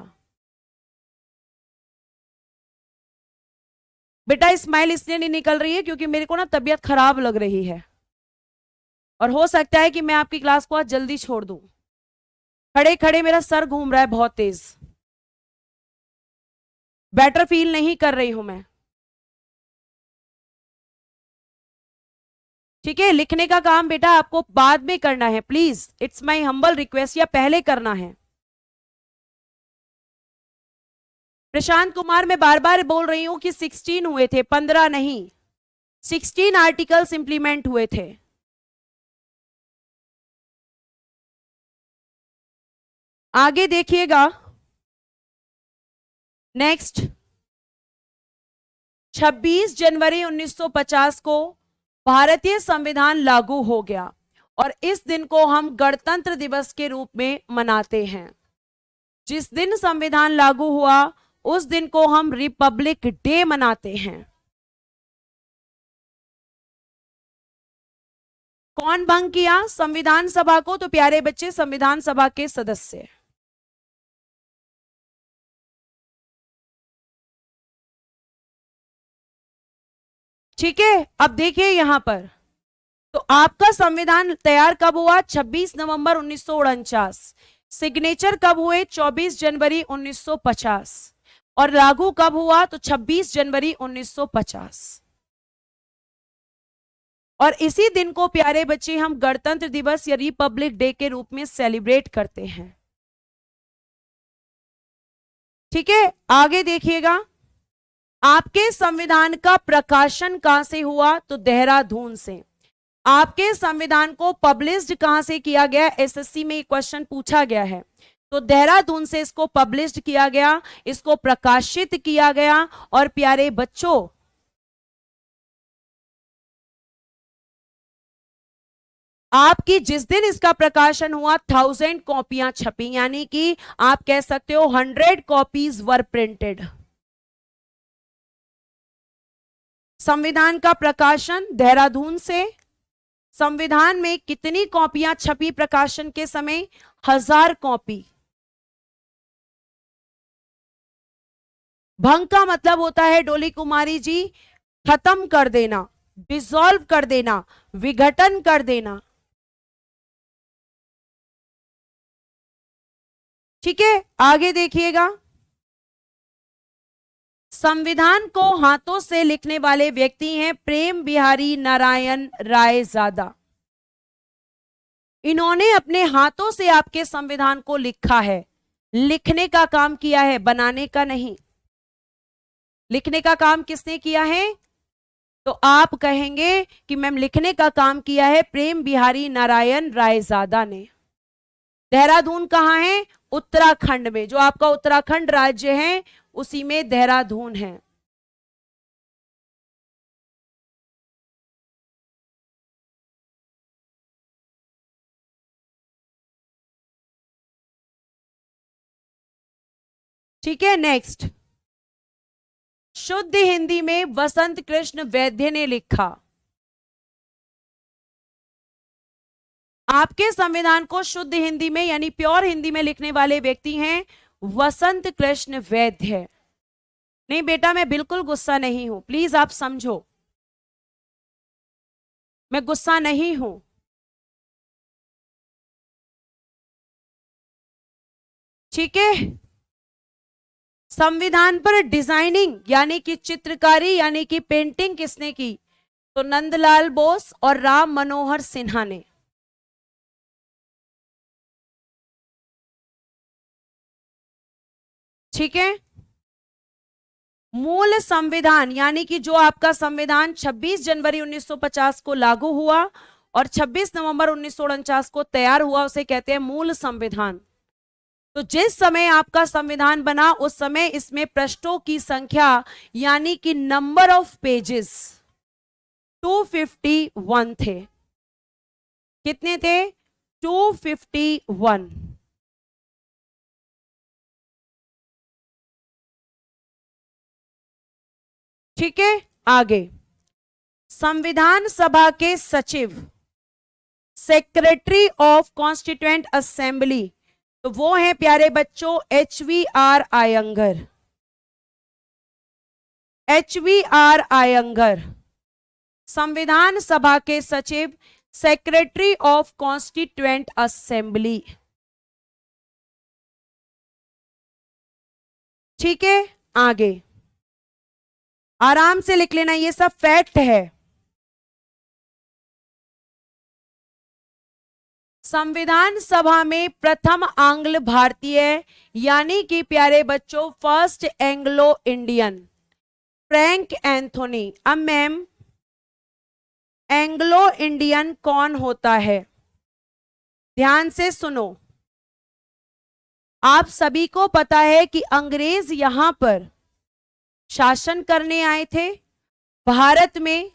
बेटा स्माइल इसलिए नहीं निकल रही है क्योंकि मेरे को ना तबीयत खराब लग रही है, और हो सकता है कि मैं आपकी क्लास को आज जल्दी छोड़ दूं। खड़े खड़े मेरा सर घूम रहा है बहुत तेज, बेटर फील नहीं कर रही हूं मैं। ठीक है, लिखने का काम बेटा आपको बाद में करना है, please it's my humble request, या पहले करना है। प्रशांत कुमार, मैं बार बार बोल रही हूं कि 16 हुए थे, 15 नहीं, 16 आर्टिकल्स इंप्लीमेंट हुए थे। आगे देखिएगा, नेक्स्ट 26 जनवरी 1950 को भारतीय संविधान लागू हो गया, और इस दिन को हम गणतंत्र दिवस के रूप में मनाते हैं। जिस दिन संविधान लागू हुआ उस दिन को हम रिपब्लिक डे मनाते हैं। कौन भंग किया संविधान सभा को? तो प्यारे बच्चे संविधान सभा के सदस्य। ठीक है, अब देखिए यहां पर, तो आपका संविधान तैयार कब हुआ? 26 नवंबर 1949। सिग्नेचर कब हुए? 24 जनवरी 1950। और लागू कब हुआ? तो 26 जनवरी 1950। और इसी दिन को प्यारे बच्चे हम गणतंत्र दिवस या रिपब्लिक डे के रूप में सेलिब्रेट करते हैं। ठीक है, आगे देखिएगा, आपके संविधान का प्रकाशन कहां से हुआ? तो देहरादून से। आपके संविधान को पब्लिश्ड कहां से किया गया? एसएससी में क्वेश्चन पूछा गया है, तो देहरादून से इसको पब्लिश्ड किया गया, इसको प्रकाशित किया गया। और प्यारे बच्चों, आपकी जिस दिन इसका प्रकाशन हुआ 1000 कॉपियां छपी, यानी कि आप कह सकते हो 100 कॉपीज वर प्रिंटेड। संविधान का प्रकाशन देहरादून से। संविधान में कितनी कॉपियां छपी प्रकाशन के समय? 1000 कॉपी। भंग का मतलब होता है डोली कुमारी जी खत्म कर देना, डिसॉल्व कर देना, विघटन कर देना। ठीक है, आगे देखिएगा। संविधान को हाथों से लिखने वाले व्यक्ति हैं प्रेम बिहारी नारायण रायजादा। इन्होंने अपने हाथों से आपके संविधान को लिखा है। लिखने का काम किया है, बनाने का नहीं। लिखने का काम किसने किया है? तो आप कहेंगे कि मैम लिखने का काम किया है प्रेम बिहारी नारायण रायजादा ने। देहरादून कहां है? उत्तराखंड में। जो आपका उत्तराखंड राज्य है उसी में देहरादून है। ठीक है, नेक्स्ट। शुद्ध हिंदी में वसंत कृष्ण वैद्य ने लिखा। आपके संविधान को शुद्ध हिंदी में यानी प्योर हिंदी में लिखने वाले व्यक्ति हैं वसंत कृष्ण वैद्य। नहीं बेटा, मैं बिल्कुल गुस्सा नहीं हूं, प्लीज आप समझो, मैं गुस्सा नहीं हूं। ठीक है, संविधान पर डिजाइनिंग यानी कि चित्रकारी यानी कि पेंटिंग किसने की? तो नंदलाल बोस और राम मनोहर सिन्हा ने। ठीक है, मूल संविधान यानी कि जो आपका संविधान 26 जनवरी 1950 को लागू हुआ और 26 नवंबर 1949 को तैयार हुआ उसे कहते हैं मूल संविधान। तो जिस समय आपका संविधान बना उस समय इसमें पृष्ठों की संख्या यानी कि नंबर ऑफ पेजेस 251 थे। कितने थे? 251। ठीक है, आगे। संविधान सभा के सचिव, सेक्रेटरी ऑफ कॉन्स्टिट्यूएंट असेंबली, तो वो है प्यारे बच्चों HVR आयंगर। HVR आयंगर संविधान सभा के सचिव, सेक्रेटरी ऑफ कॉन्स्टिट्यूएंट असेंबली। ठीक है, आगे आराम से लिख लेना, ये सब फैक्ट है। संविधान सभा में प्रथम आंग्ल भारतीय यानी कि प्यारे बच्चों first Anglo Indian Frank Anthony. अब मैम एंग्लो इंडियन कौन होता है? ध्यान से सुनो, आप सभी को पता है कि अंग्रेज यहां पर शासन करने आए थे भारत में।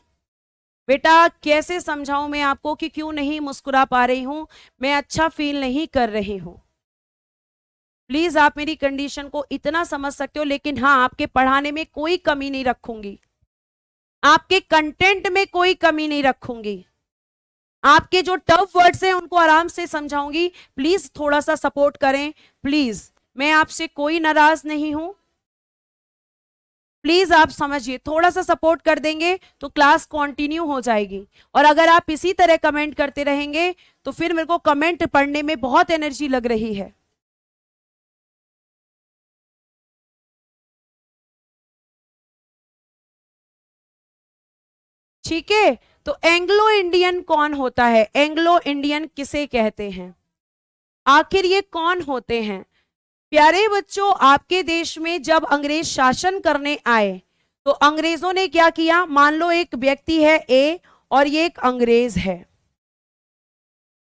बेटा कैसे समझाऊं मैं आपको कि क्यों नहीं मुस्कुरा पा रही हूं, मैं अच्छा फील नहीं कर रही हूं। प्लीज आप मेरी कंडीशन को इतना समझ सकते हो, लेकिन हाँ आपके पढ़ाने में कोई कमी नहीं रखूंगी, आपके कंटेंट में कोई कमी नहीं रखूंगी, आपके जो टफ वर्ड्स हैं उनको आराम से समझाऊंगी। प्लीज थोड़ा सा सपोर्ट करें, प्लीज। मैं आपसे कोई नाराज नहीं हूं, प्लीज आप समझिए, थोड़ा सा सपोर्ट कर देंगे तो क्लास कंटिन्यू हो जाएगी। और अगर आप इसी तरह कमेंट करते रहेंगे तो फिर मेरे को कमेंट पढ़ने में बहुत एनर्जी लग रही है। ठीक है, तो एंग्लो इंडियन कौन होता है? एंग्लो इंडियन किसे कहते हैं? आखिर ये कौन होते हैं? प्यारे बच्चों, आपके देश में जब अंग्रेज शासन करने आए तो अंग्रेजों ने क्या किया? मान लो एक व्यक्ति है ए और ये एक अंग्रेज है,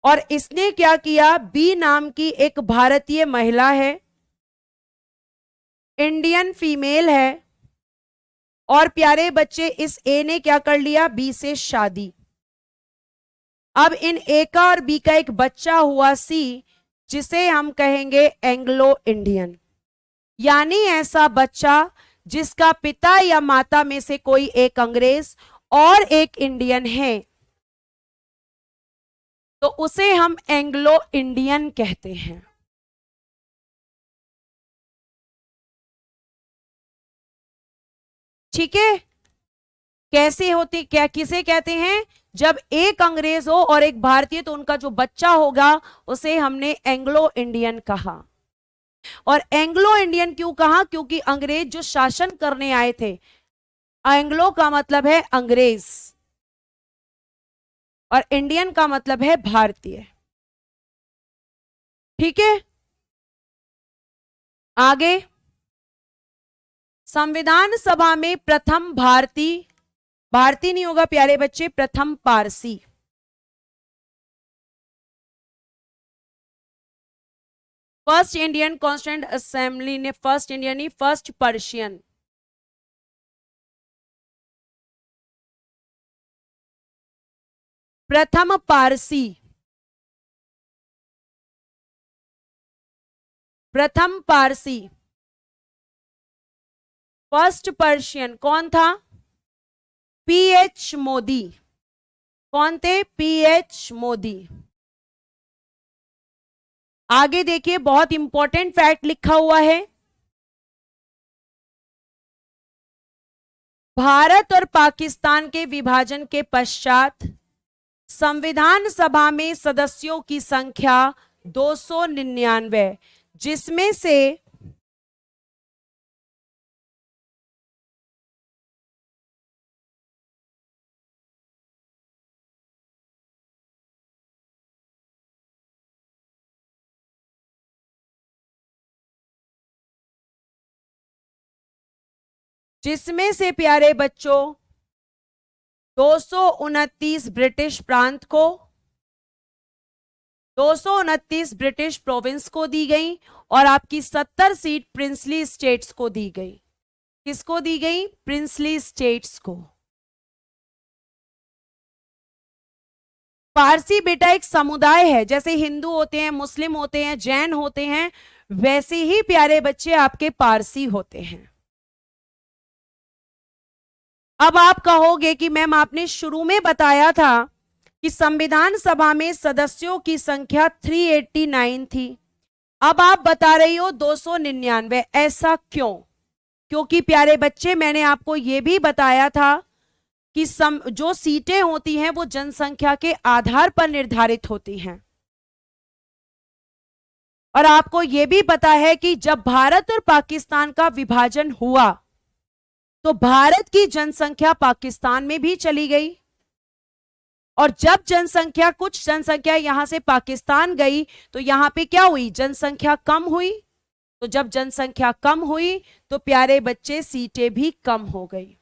और इसने क्या किया? बी नाम की एक भारतीय महिला है, इंडियन फीमेल है, और प्यारे बच्चे इस ए ने क्या कर लिया? बी से शादी। अब इन ए का और बी का एक बच्चा हुआ सी, जिसे हम कहेंगे एंग्लो इंडियन, यानी ऐसा बच्चा जिसका पिता या माता में से कोई एक अंग्रेज और एक इंडियन है, तो उसे हम एंग्लो इंडियन कहते हैं। ठीक है। कैसे होती, क्या किसे कहते हैं? जब एक अंग्रेज हो और एक भारतीय, तो उनका जो बच्चा होगा उसे हमने एंग्लो इंडियन कहा। और एंग्लो इंडियन क्यों कहा? क्योंकि अंग्रेज जो शासन करने आए थे, एंग्लो का मतलब है अंग्रेज और इंडियन का मतलब है भारतीय। ठीक है, आगे। संविधान सभा में प्रथम भारतीय, भारतीय नहीं होगा प्यारे बच्चे, प्रथम Parsi. First Indian constituent assembly ने, फर्स्ट इंडियन नहीं, फर्स्ट पर्शियन। प्रथम पारसी, प्रथम पारसी। फर्स्ट पर्शियन कौन था? पीएच मोदी। कौन थे? पीएच मोदी। आगे देखिए, बहुत इंपॉर्टेंट फैक्ट लिखा हुआ है। भारत और पाकिस्तान के विभाजन के पश्चात संविधान सभा में सदस्यों की संख्या 299, जिसमें से प्यारे बच्चों 229 ब्रिटिश प्रांत को, 229 ब्रिटिश प्रोविंस को दी गई और आपकी 70 सीट प्रिंसली स्टेट्स को दी गई। किसको दी गई? प्रिंसली स्टेट्स को। पारसी बेटा एक समुदाय है, जैसे हिंदू होते हैं, मुस्लिम होते हैं, जैन होते हैं, वैसे ही प्यारे बच्चे आपके पारसी होते हैं। अब आप कहोगे कि मैम आपने शुरू में बताया था कि संविधान सभा में सदस्यों की संख्या 389 थी, अब आप बता रही हो 299, ऐसा क्यों? क्योंकि प्यारे बच्चे मैंने आपको यह भी बताया था कि जो सीटें होती हैं वो जनसंख्या के आधार पर निर्धारित होती हैं। और आपको यह भी पता है कि जब भारत और पाकिस्तान का विभाजन हुआ तो भारत की जनसंख्या पाकिस्तान में भी चली गई, और जब जनसंख्या, कुछ जनसंख्या यहां से पाकिस्तान गई तो यहां पे क्या हुई? जनसंख्या कम हुई। तो जब जनसंख्या कम हुई तो प्यारे बच्चे सीटें भी कम हो गई।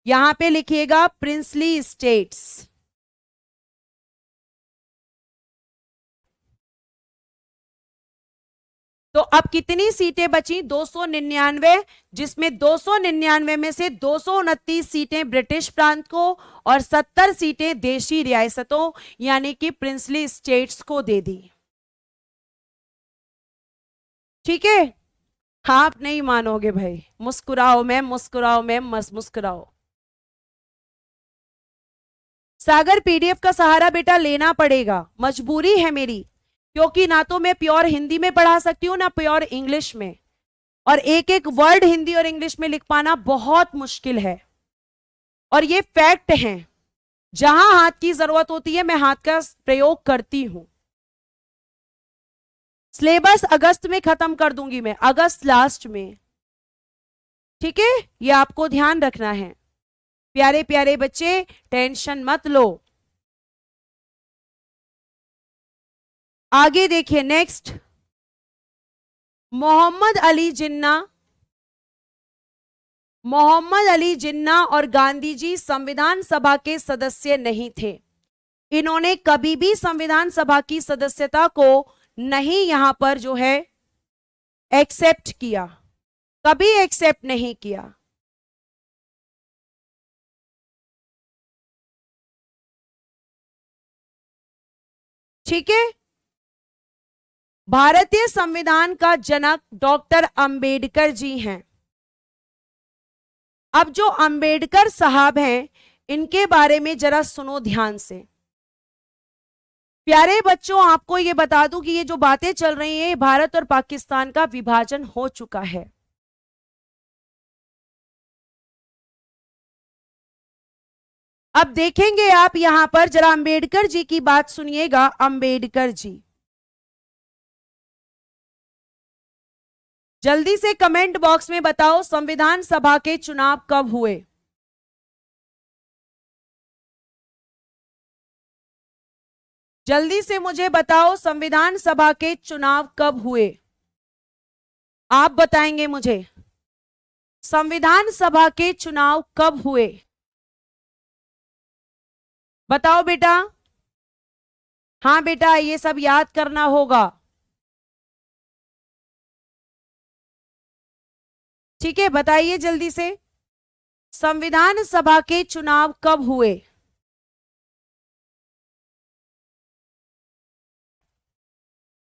यहां पे लिखिएगा प्रिंसली स्टेट्स। तो अब कितनी सीटें बची? 299, जिसमें 299 में से 229 सीटें ब्रिटिश प्रांत को और 70 सीटें देशी रियासतों यानी कि प्रिंसली स्टेट्स को दे दी। ठीक है, आप नहीं मानोगे भाई, मुस्कुराओ मैम, मुस्कुराओ मैम, मस्त मुस्कुराओ। सागर पीडीएफ का सहारा बेटा लेना पड़ेगा, मजबूरी है मेरी, क्योंकि ना तो मैं प्योर हिंदी में पढ़ा सकती हूं ना प्योर इंग्लिश में, और एक एक वर्ड हिंदी और इंग्लिश में लिख पाना बहुत मुश्किल है। और ये फैक्ट है, जहां हाथ की जरूरत होती है मैं हाथ का प्रयोग करती हूं। सिलेबस अगस्त में खत्म कर दूंगी मैं, अगस्त लास्ट में। ठीक है, ये आपको ध्यान रखना है प्यारे प्यारे बच्चे, टेंशन मत लो। आगे देखिए, नेक्स्ट, मोहम्मद अली जिन्ना। मोहम्मद अली जिन्ना और गांधी जी संविधान सभा के सदस्य नहीं थे। इन्होंने कभी भी संविधान सभा की सदस्यता को नहीं यहां पर जो है एक्सेप्ट किया, कभी एक्सेप्ट नहीं किया। ठीक है, भारतीय संविधान का जनक डॉक्टर अंबेडकर जी हैं। अब जो अंबेडकर साहब हैं, इनके बारे में जरा सुनो ध्यान से। प्यारे बच्चों, आपको ये बता दूं कि ये जो बातें चल रही हैं, भारत और पाकिस्तान का विभाजन हो चुका है। अब देखेंगे आप यहां पर जरा अंबेडकर जी की बात सुनिएगा। अंबेडकर जी, जल्दी से कमेंट बॉक्स में बताओ संविधान सभा के चुनाव कब हुए। जल्दी से मुझे बताओ संविधान सभा के चुनाव कब हुए। आप बताएंगे मुझे संविधान सभा के चुनाव कब हुए। बताओ बेटा। हाँ बेटा, ये सब याद करना होगा। ठीक है, बताइए जल्दी से संविधान सभा के चुनाव कब हुए।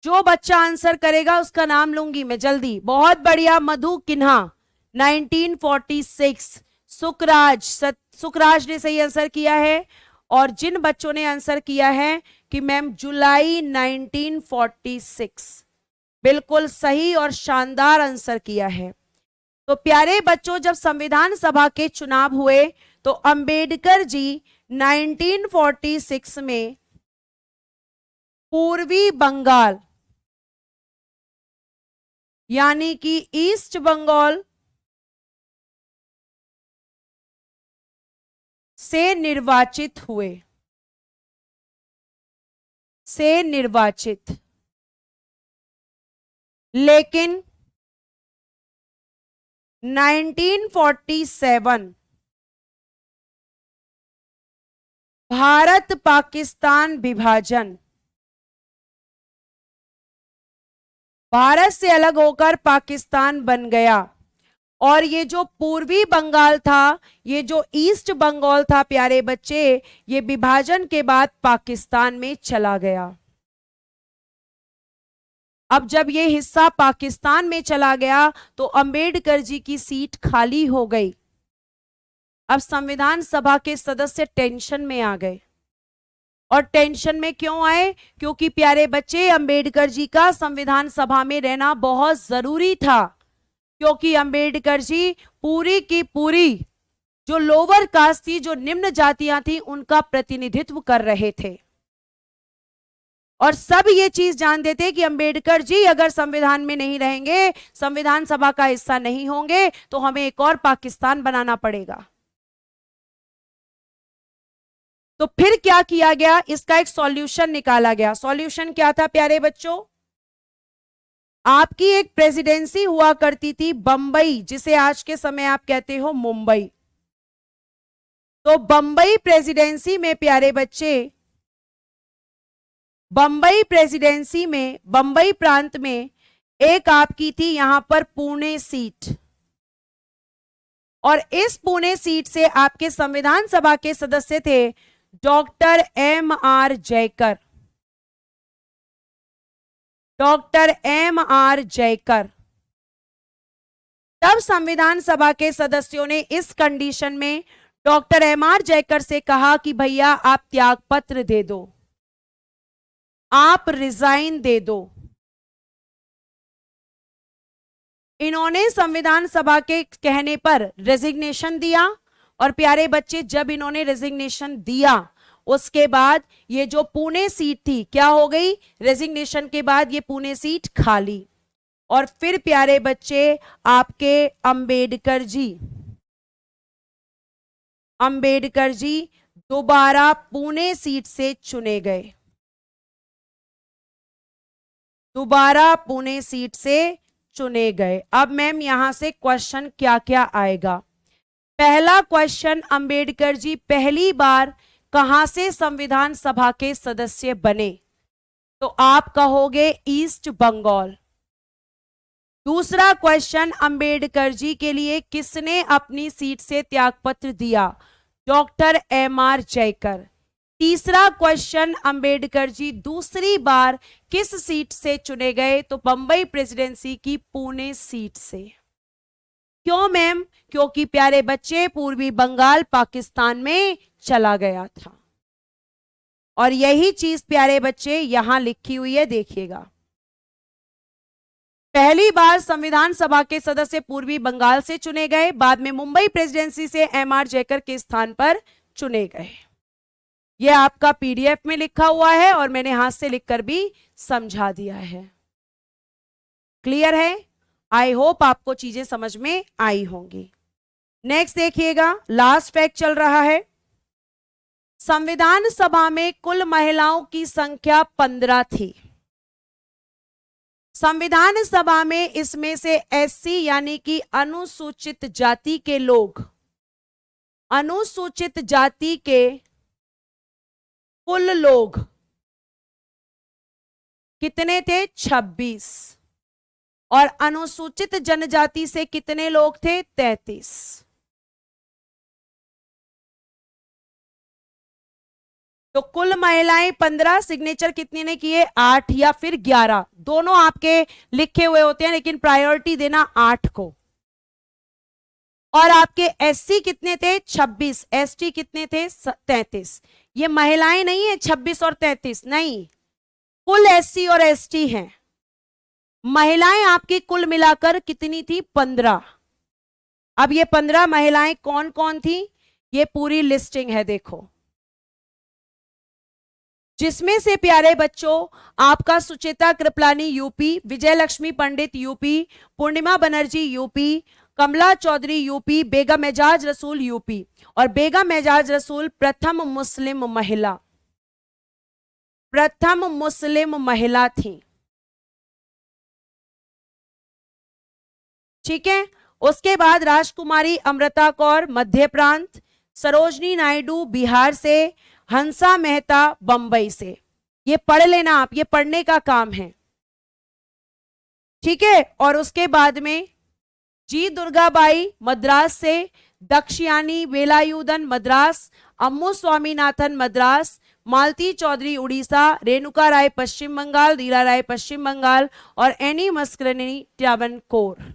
जो बच्चा आंसर करेगा उसका नाम लूंगी मैं जल्दी। बहुत बढ़िया, मधु किन्हा 1946। सुखराज ने सही आंसर किया है। और जिन बच्चों ने आंसर किया है कि मैम जुलाई 1946, बिल्कुल सही और शानदार आंसर किया है। तो प्यारे बच्चों, जब संविधान सभा के चुनाव हुए तो अंबेडकर जी 1946 में पूर्वी बंगाल यानी कि ईस्ट बंगाल से निर्वाचित हुए। लेकिन 1947 भारत पाकिस्तान विभाजन, भारत से अलग होकर पाकिस्तान बन गया। और ये जो पूर्वी बंगाल था, ये जो ईस्ट बंगाल था प्यारे बच्चे, ये विभाजन के बाद पाकिस्तान में चला गया। अब जब ये हिस्सा पाकिस्तान में चला गया तो अंबेडकर जी की सीट खाली हो गई। अब संविधान सभा के सदस्य टेंशन में आ गए। और टेंशन में क्यों आए? क्योंकि प्यारे बच्चे अंबेडकर जी का संविधान सभा में रहना बहुत जरूरी था। क्योंकि अंबेडकर जी पूरी की पूरी जो लोअर कास्ट थी, जो निम्न जातियां थी, उनका प्रतिनिधित्व कर रहे थे। और सब ये चीज जानते थे कि अंबेडकर जी अगर संविधान में नहीं रहेंगे, संविधान सभा का हिस्सा नहीं होंगे, तो हमें एक और पाकिस्तान बनाना पड़ेगा। तो फिर क्या किया गया? इसका एक सॉल्यूशन निकाला गया। सॉल्यूशन क्या था प्यारे बच्चों? आपकी एक प्रेसिडेंसी हुआ करती थी बंबई, जिसे आज के समय आप कहते हो मुंबई। तो बंबई प्रेसिडेंसी में प्यारे बच्चे, बंबई प्रेसिडेंसी में, बंबई प्रांत में एक आपकी थी यहां पर पुणे सीट। और इस पुणे सीट से आपके संविधान सभा के सदस्य थे doctor M.R. Jayakar. Doctor M.R. Jayakar. तब संविधान सभा के सदस्यों ने इस कंडीशन में डॉक्टर M.R. जयकर से कहा कि भैया आप त्यागपत्र दे दो, आप रिजाइन दे दो। इन्होंने संविधान सभा के कहने पर रेजिग्नेशन दिया। और प्यारे बच्चे, जब इन्होंने रेजिग्नेशन दिया उसके बाद ये जो पुणे सीट थी क्या हो गई? रेजिग्नेशन के बाद ये पुणे सीट खाली। और फिर प्यारे बच्चे आपके अंबेडकर जी दोबारा पुणे सीट से चुने गए। दोबारा पुणे सीट से चुने गए। अब मैम यहां से क्वेश्चन क्या क्या आएगा? पहला क्वेश्चन, अंबेडकर जी पहली बार कहां से संविधान सभा के सदस्य बने? तो आप कहोगे ईस्ट बंगाल। दूसरा क्वेश्चन, अंबेडकर जी के लिए किसने अपनी सीट से त्यागपत्र दिया? Doctor M.R. जयकर। तीसरा क्वेश्चन, अंबेडकर जी दूसरी बार किस सीट से चुने गए? तो बंबई प्रेसिडेंसी की पुणे सीट से। क्यों मैम? क्योंकि प्यारे बच्चे पूर्वी बंगाल पाकिस्तान में चला गया था। और यही चीज प्यारे बच्चे यहां लिखी हुई है, देखिएगा। पहली बार संविधान सभा के सदस्य पूर्वी बंगाल से चुने गए, बाद में मुंबई प्रेसिडेंसी से M.R. जयकर के स्थान पर चुने गए। ये आपका पीडीएफ में लिखा हुआ है और मैंने हाथ से लिखकर भी समझा दिया है। क्लियर है? आई होप आपको चीजें समझ में आई होंगी। नेक्स्ट देखिएगा, लास्ट फैक्ट चल रहा है। संविधान सभा में कुल महिलाओं की संख्या 15 थी। संविधान सभा में इसमें से एससी यानी कि अनुसूचित जाति के लोग, अनुसूचित जाति के कुल लोग कितने थे? 26। और अनुसूचित जनजाति से कितने लोग थे? 33। तो कुल महिलाएं 15, सिग्नेचर कितने ने किए? 8 या फिर 11, दोनों आपके लिखे हुए होते हैं, लेकिन प्रायोरिटी देना 8 को। और आपके एससी कितने थे? 26। एसटी कितने थे? 33। ये महिलाएं नहीं है 26 और 33, नहीं, कुल एससी और एसटी हैं। महिलाएं आपकी कुल मिलाकर कितनी थी? 15। अब ये 15 महिलाएं कौन कौन थी? ये पूरी लिस्टिंग है, देखो, जिसमें से प्यारे बच्चों आपका सुचेता कृपलानी यूपी, विजय लक्ष्मी पंडित यूपी, पूर्णिमा बनर्जी यूपी, कमला चौधरी यूपी, बेगम एजाज रसूल यूपी। और बेगम एजाज रसूल प्रथम मुस्लिम महिला, प्रथम मुस्लिम महिला थी। ठीक है। उसके बाद राजकुमारी अमृता कौर मध्य प्रांत, सरोजनी नायडू बिहार से, हंसा मेहता बंबई से। ये पढ़ लेना आप, ये पढ़ने का काम है। ठीक है। और उसके बाद में जी दुर्गाबाई मद्रास से, दक्षयानी वेलायुधन मद्रास, अम्मू स्वामीनाथन मद्रास, मालती चौधरी उड़ीसा, रेणुका राय पश्चिम बंगाल, रीला राय पश्चिम बंगाल और एनी मस्करनी ट्रावनकोर।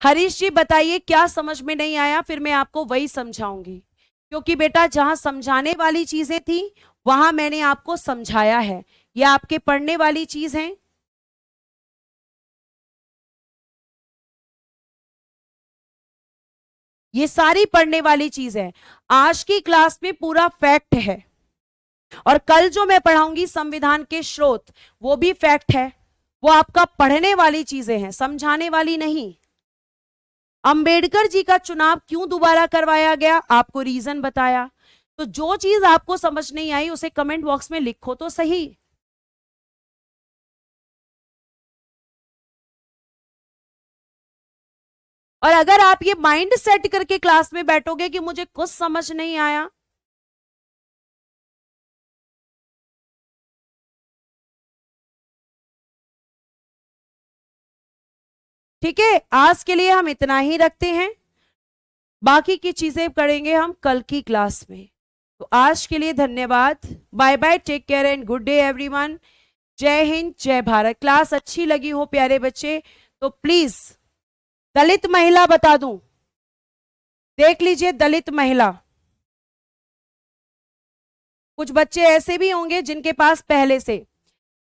हरीश जी बताइए क्या समझ में नहीं आया, फिर मैं आपको वही समझाऊंगी, क्योंकि बेटा जहां समझाने वाली चीजें थी वहां मैंने आपको समझाया है। ये आपके पढ़ने वाली चीज है। ये सारी पढ़ने वाली चीज है। आज की क्लास में पूरा फैक्ट है और कल जो मैं पढ़ाऊंगी संविधान के स्रोत, वो भी फैक्ट है। वो आपका पढ़ने वाली चीजें हैं, समझाने वाली नहीं। अंबेडकर जी का चुनाव क्यों दोबारा करवाया गया, आपको रीजन बताया। तो जो चीज आपको समझ नहीं आई उसे कमेंट बॉक्स में लिखो तो सही। और अगर आप ये माइंड सेट करके क्लास में बैठोगे कि मुझे कुछ समझ नहीं आया, ठीक है, आज के लिए हम इतना ही रखते हैं, बाकी की चीजें करेंगे हम कल की क्लास में। तो आज के लिए धन्यवाद, bye bye, take care and good day everyone. जय हिंद, जय भारत। क्लास अच्छी लगी हो प्यारे बच्चे तो प्लीज दलित महिला बता दूं, देख लीजिए दलित महिला। कुछ बच्चे ऐसे भी होंगे जिनके पास पहले से,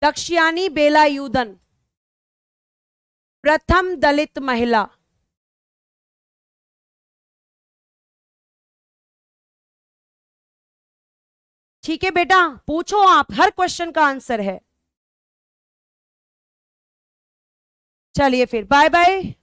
दक्षयानी वेलायुधन प्रथम दलित महिला। ठीक है बेटा, पूछो आप, हर क्वेश्चन का आंसर है। चलिए फिर बाय बाय।